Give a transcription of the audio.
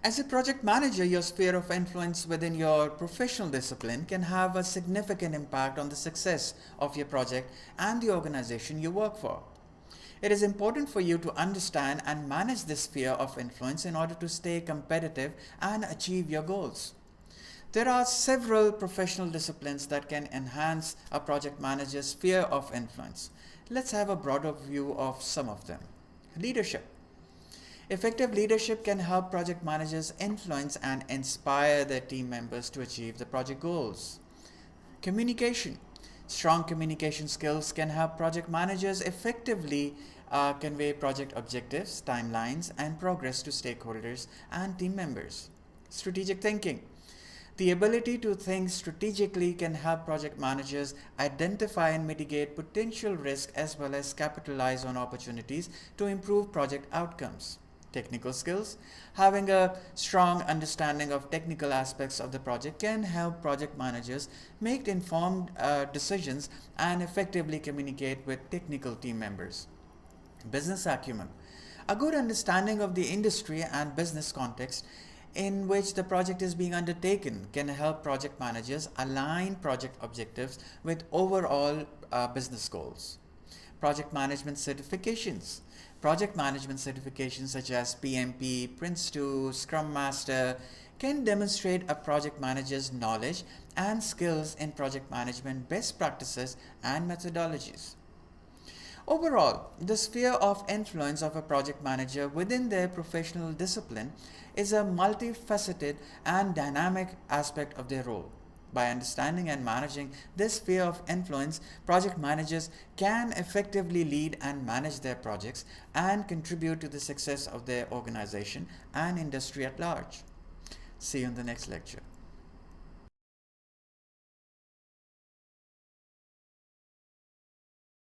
As a project manager, your sphere of influence within your professional discipline can have a significant impact on the success of your project and the organization you work for. It is important for you to understand and manage this sphere of influence in order to stay competitive and achieve your goals. There are several professional disciplines that can enhance a project manager's sphere of influence. Let's have a broader view of some of them. Leadership. Effective leadership can help project managers influence and inspire their team members to achieve the project goals. Communication. Strong communication skills can help project managers effectively convey project objectives, timelines, and progress to stakeholders and team members. Strategic thinking. The ability to think strategically can help project managers identify and mitigate potential risk as well as capitalize on opportunities to improve project outcomes. Technical skills. Having a strong understanding of technical aspects of the project can help project managers make informed decisions and effectively communicate with technical team members. Business acumen. A good understanding of the industry and business context in which the project is being undertaken can help project managers align project objectives with overall business goals. Project management certifications. Project management certifications such as PMP, Prince2, Scrum Master can demonstrate a project manager's knowledge and skills in project management best practices and methodologies. Overall, the sphere of influence of a project manager within their professional discipline is a multifaceted and dynamic aspect of their role. By understanding and managing this sphere of influence, project managers can effectively lead and manage their projects and contribute to the success of their organization and industry at large. See you in the next lecture.